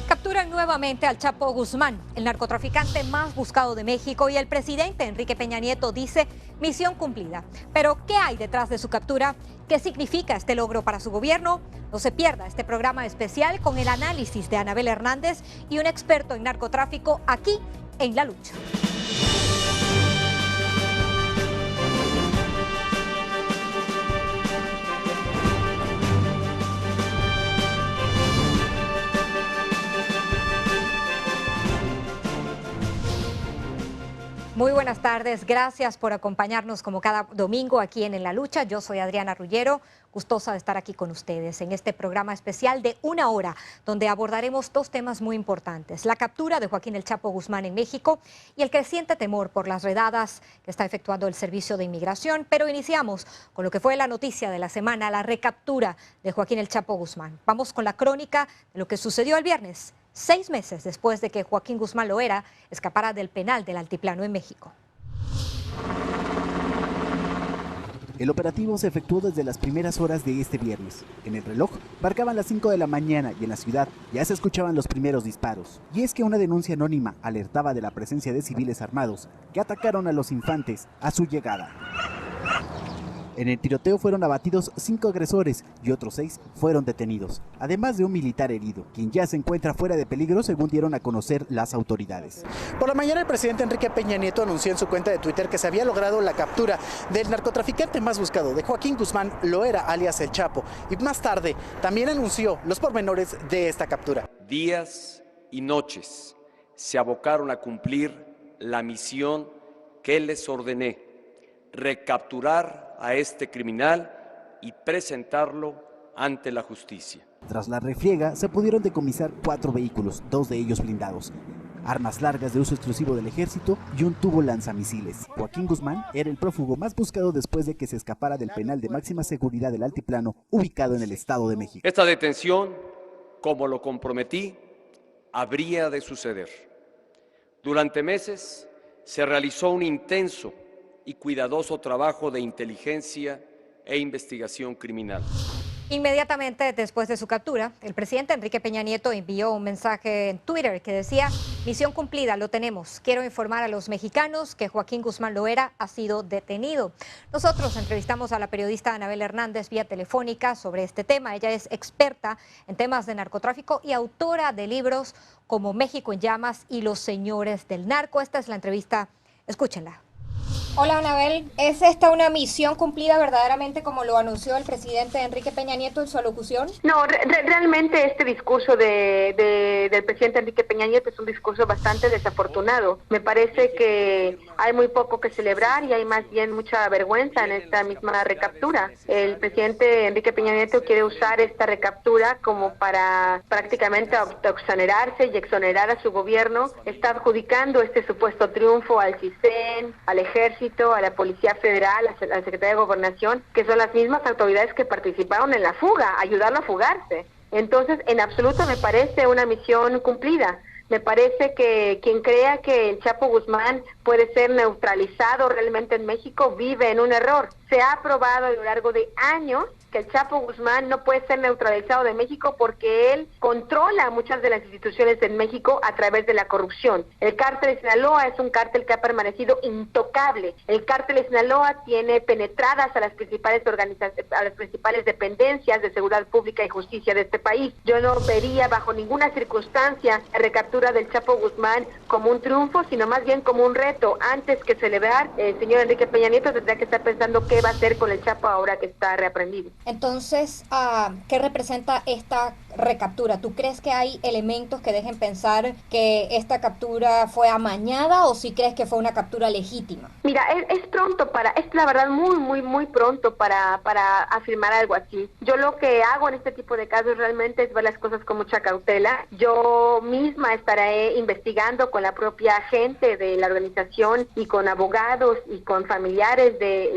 Capturan nuevamente al Chapo Guzmán, el narcotraficante más buscado de México, y el presidente Enrique Peña Nieto dice misión cumplida. Pero ¿qué hay detrás de su captura? ¿Qué significa este logro para su gobierno? No se pierda este programa especial con el análisis de Anabel Hernández y un experto en narcotráfico aquí en La Lucha. Muy buenas tardes, gracias por acompañarnos como cada domingo aquí en La Lucha. Yo soy Adriana Rullero, gustosa de estar aquí con ustedes en este programa especial de 1 hora, donde abordaremos dos temas muy importantes: la captura de Joaquín El Chapo Guzmán en México y el creciente temor por las redadas que está efectuando el Servicio de Inmigración. Pero iniciamos con lo que fue la noticia de la semana, la recaptura de Joaquín El Chapo Guzmán. Vamos con la crónica de lo que sucedió el viernes, 6 meses después de que Joaquín Guzmán Loera escapara del penal del Altiplano en México. El operativo se efectuó desde las primeras horas de este viernes. En el reloj marcaban las 5 de la mañana y en la ciudad ya se escuchaban los primeros disparos. Y es que una denuncia anónima alertaba de la presencia de civiles armados que atacaron a los infantes a su llegada. En el tiroteo fueron abatidos 5 agresores y otros 6 fueron detenidos, además de un militar herido, quien ya se encuentra fuera de peligro, según dieron a conocer las autoridades. Por la mañana, el presidente Enrique Peña Nieto anunció en su cuenta de Twitter que se había logrado la captura del narcotraficante más buscado, de Joaquín Guzmán Loera, alias El Chapo, y más tarde también anunció los pormenores de esta captura. Días y noches se abocaron a cumplir la misión que les ordené: recapturar a este criminal y presentarlo ante la justicia. Tras la refriega, se pudieron decomisar 4 vehículos, 2 de ellos blindados, armas largas de uso exclusivo del ejército y un tubo lanzamisiles. Joaquín Guzmán era el prófugo más buscado después de que se escapara del penal de máxima seguridad del Altiplano, ubicado en el Estado de México. Esta detención, como lo comprometí, habría de suceder. Durante meses se realizó un intenso y cuidadoso trabajo de inteligencia e investigación criminal. Inmediatamente después de su captura, el presidente Enrique Peña Nieto envió un mensaje en Twitter que decía: misión cumplida, lo tenemos. Quiero informar a los mexicanos que Joaquín Guzmán Loera ha sido detenido. Nosotros entrevistamos a la periodista Anabel Hernández vía telefónica sobre este tema. Ella es experta en temas de narcotráfico y autora de libros como México en Llamas y Los Señores del Narco. Esta es la entrevista, escúchenla. Hola Anabel, ¿es esta una misión cumplida verdaderamente como lo anunció el presidente Enrique Peña Nieto en su alocución? No, realmente este discurso del presidente Enrique Peña Nieto es un discurso bastante desafortunado. Me parece que hay muy poco que celebrar y hay más bien mucha vergüenza en esta misma recaptura. El presidente Enrique Peña Nieto quiere usar esta recaptura como para prácticamente autoexonerarse y exonerar a su gobierno. Está adjudicando este supuesto triunfo al CISEN, al Ejército, a la Policía Federal, a la Secretaría de Gobernación, que son las mismas autoridades que participaron en la fuga, ayudarlo a fugarse. Entonces, en absoluto me parece una misión cumplida. Me parece que quien crea que el Chapo Guzmán puede ser neutralizado realmente en México vive en un error. Se ha probado a lo largo de años que el Chapo Guzmán no puede ser neutralizado de México porque él controla muchas de las instituciones en México a través de la corrupción. El cártel de Sinaloa es un cártel que ha permanecido intocable. El cártel de Sinaloa tiene penetradas a las principales a las principales dependencias de seguridad pública y justicia de este país. Yo no vería bajo ninguna circunstancia la recaptura del Chapo Guzmán como un triunfo, sino más bien como un reto. Antes que celebrar, el señor Enrique Peña Nieto tendrá que estar pensando qué va a hacer con el Chapo ahora que está reaprendido. Entonces, ¿qué representa esta recaptura? ¿Tú crees que hay elementos que dejen pensar que esta captura fue amañada o si crees que fue una captura legítima? Mira, es pronto es la verdad muy pronto para afirmar algo así. Yo lo que hago en este tipo de casos realmente es ver las cosas con mucha cautela. Yo misma estaré investigando con la propia gente de la organización y con abogados y con familiares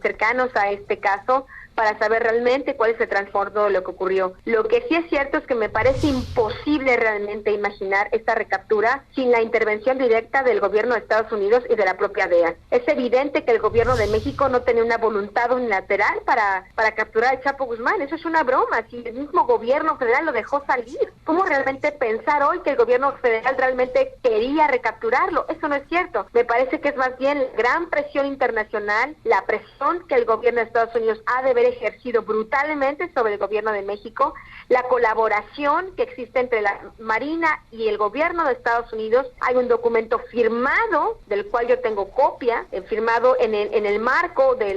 cercanos a este caso para saber realmente cuál es el trasfondo de lo que ocurrió. Lo que sí es cierto es que me parece imposible realmente imaginar esta recaptura sin la intervención directa del gobierno de Estados Unidos y de la propia DEA. Es evidente que el gobierno de México no tenía una voluntad unilateral para capturar al Chapo Guzmán. Eso es una broma. Si el mismo gobierno federal lo dejó salir, ¿cómo realmente pensar hoy que el gobierno federal realmente quería recapturarlo? Eso no es cierto. Me parece que es más bien la gran presión internacional, la presión que el gobierno de Estados Unidos ha de haber ejercido brutalmente sobre el gobierno de México, la colaboración que existe entre la Marina y el gobierno de Estados Unidos. Hay un documento firmado, del cual yo tengo copia, firmado en el marco de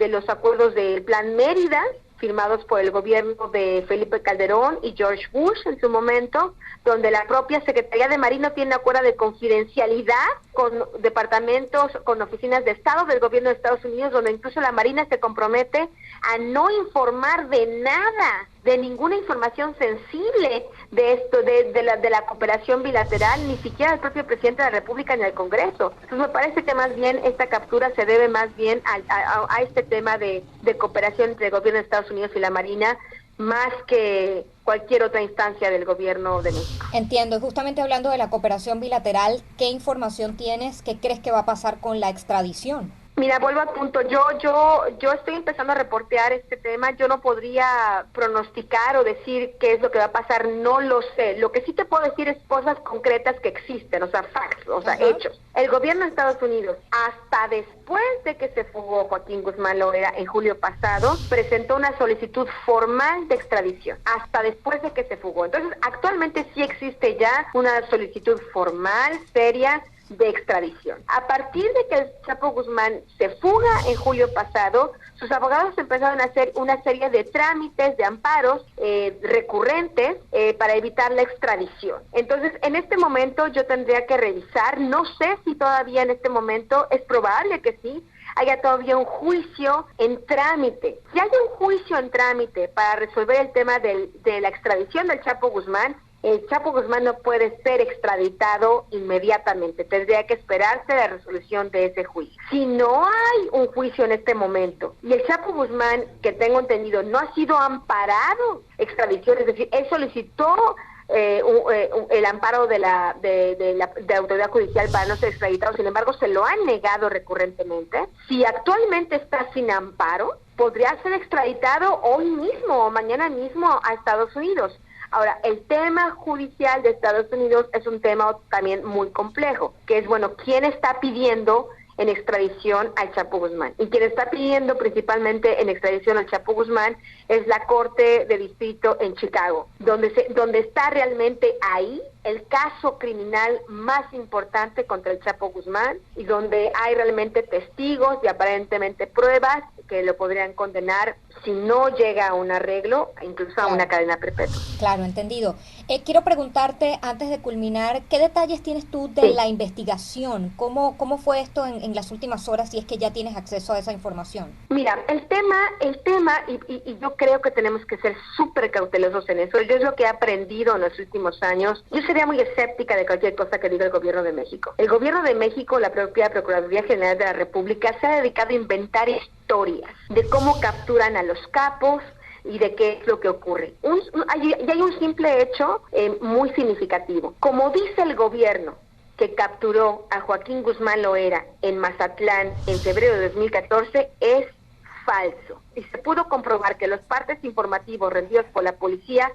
los acuerdos del Plan Mérida, firmados por el gobierno de Felipe Calderón y George Bush en su momento, donde la propia Secretaría de Marina tiene un acuerdo de confidencialidad con departamentos, con oficinas de Estado del gobierno de Estados Unidos, donde incluso la Marina se compromete a no informar de nada, de ninguna información sensible de esto, de la cooperación bilateral, ni siquiera al propio presidente de la República ni al Congreso. Entonces me parece que más bien esta captura se debe más bien a este tema de cooperación entre el gobierno de Estados Unidos y la Marina, más que cualquier otra instancia del gobierno de México. Entiendo. Justamente hablando de la cooperación bilateral, ¿qué información tienes? ¿Qué crees que va a pasar con la extradición? Mira, vuelvo al punto. Yo estoy empezando a reportear este tema. Yo no podría pronosticar o decir qué es lo que va a pasar. No lo sé. Lo que sí te puedo decir es cosas concretas que existen, o sea, facts, o sea, hechos. El gobierno de Estados Unidos, hasta después de que se fugó Joaquín Guzmán Loera en julio pasado, presentó una solicitud formal de extradición. Hasta después de que se fugó. Entonces, actualmente sí existe ya una solicitud formal, seria, de extradición. A partir de que el Chapo Guzmán se fuga en julio pasado, sus abogados empezaron a hacer una serie de trámites, de amparos recurrentes para evitar la extradición. Entonces, en este momento yo tendría que revisar, no sé si todavía en este momento, es probable que sí, haya todavía un juicio en trámite. Si hay un juicio en trámite para resolver el tema de la extradición del Chapo Guzmán, el Chapo Guzmán no puede ser extraditado inmediatamente, tendría que esperarse la resolución de ese juicio. Si no hay un juicio en este momento y el Chapo Guzmán, que tengo entendido, no ha sido amparado extradición, es decir, él solicitó el amparo de la autoridad judicial para no ser extraditado, sin embargo se lo han negado recurrentemente. Si actualmente está sin amparo, podría ser extraditado hoy mismo o mañana mismo a Estados Unidos. Ahora, el tema judicial de Estados Unidos es un tema también muy complejo, que es, bueno, ¿quién está pidiendo en extradición al Chapo Guzmán? Y quien está pidiendo principalmente en extradición al Chapo Guzmán es la Corte de Distrito en Chicago, donde está realmente ahí el caso criminal más importante contra el Chapo Guzmán y donde hay realmente testigos y aparentemente pruebas que lo podrían condenar si no llega a un arreglo, incluso a una cadena perpetua. Claro, entendido. Quiero preguntarte, antes de culminar, ¿qué detalles tienes tú de la investigación? ¿Cómo fue esto en las últimas horas, si es que ya tienes acceso a esa información? Mira, el tema, y yo creo que tenemos que ser súper cautelosos en eso. Yo es lo que he aprendido en los últimos años. Yo sería muy escéptica de cualquier cosa que diga el gobierno de México. El gobierno de México, la propia Procuraduría General de la República, se ha dedicado a inventar historias de cómo capturan a los capos y de qué es lo que ocurre. Hay un simple hecho muy significativo. Como dice el gobierno que capturó a Joaquín Guzmán Loera en Mazatlán en febrero de 2014, es falso. Y se pudo comprobar que los partes informativos rendidos por la policía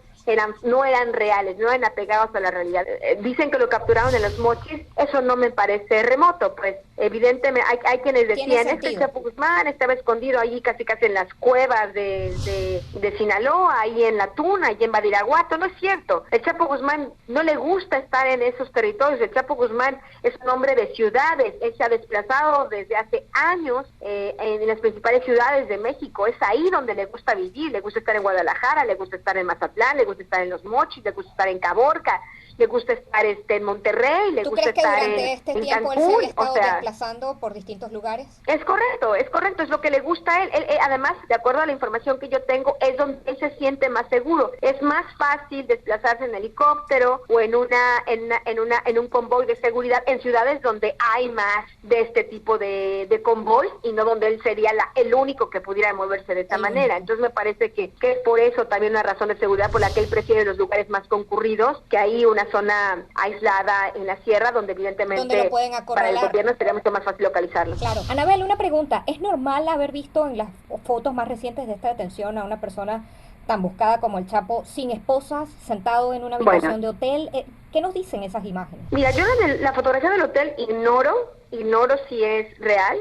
no eran reales, no eran apegados a la realidad. Dicen que lo capturaron en Los Mochis, eso no me parece remoto, pues evidentemente hay quienes decían, este Chapo Guzmán estaba escondido allí casi en las cuevas de Sinaloa, ahí en La Tuna, ahí en Badiraguato. No es cierto, el Chapo Guzmán no le gusta estar en esos territorios. El Chapo Guzmán es un hombre de ciudades, él se ha desplazado desde hace años en las principales ciudades de México, es ahí donde le gusta vivir, le gusta estar en Guadalajara, le gusta estar en Mazatlán, le gusta estar en Los Mochis, le gusta estar en Caborca, le gusta estar en Monterrey, le gusta estar en Cancún. O sea, desplazando por distintos lugares? Es correcto, es lo que le gusta a él. Además, de acuerdo a la información que yo tengo, es donde él se siente más seguro. Es más fácil desplazarse en helicóptero o en un convoy de seguridad en ciudades donde hay más de este tipo de convoy y no donde él sería el único que pudiera moverse de esta manera. Entonces me parece que es por eso también una razón de seguridad por la que él prefiere los lugares más concurridos, que hay una zona aislada en la sierra donde evidentemente lo pueden para el gobierno sería mucho más fácil localizarlo. Claro. Anabel, una pregunta. ¿Es normal haber visto en las fotos más recientes de esta detención a una persona tan buscada como el Chapo sin esposas, sentado en una habitación de hotel? ¿Qué nos dicen esas imágenes? Mira, yo la fotografía del hotel ignoro si es real.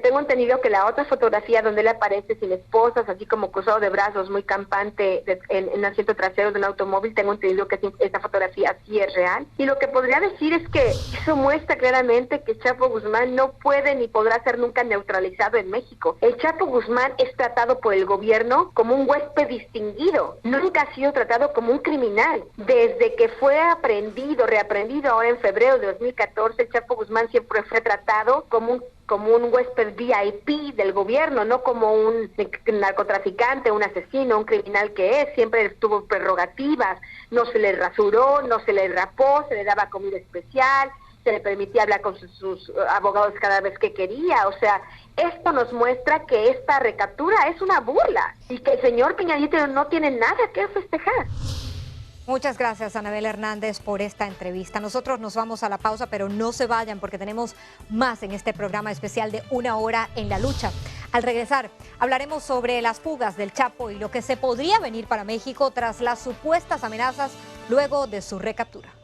Tengo entendido que la otra fotografía donde él aparece sin esposas, así como cruzado de brazos, muy campante en un asiento trasero de un automóvil, tengo entendido que esta fotografía sí es real. Y lo que podría decir es que eso muestra claramente que Chapo Guzmán no puede ni podrá ser nunca neutralizado en México. El Chapo Guzmán es tratado por el gobierno como un huésped distinguido. Nunca ha sido tratado como un criminal. Desde que fue reaprendido ahora en febrero de 2014, el Chapo Guzmán siempre fue tratado como un huésped VIP del gobierno, no como un narcotraficante, un asesino, un criminal que es. Siempre tuvo prerrogativas, no se le rasuró, no se le rapó, se le daba comida especial, se le permitía hablar con sus abogados cada vez que quería. O sea, esto nos muestra que esta recaptura es una burla y que el señor Peña Nieto no tiene nada que festejar. Muchas gracias, Anabel Hernández, por esta entrevista. Nosotros nos vamos a la pausa, pero no se vayan porque tenemos más en este programa especial de Una Hora en la Lucha. Al regresar, hablaremos sobre las fugas del Chapo y lo que se podría venir para México tras las supuestas amenazas luego de su recaptura.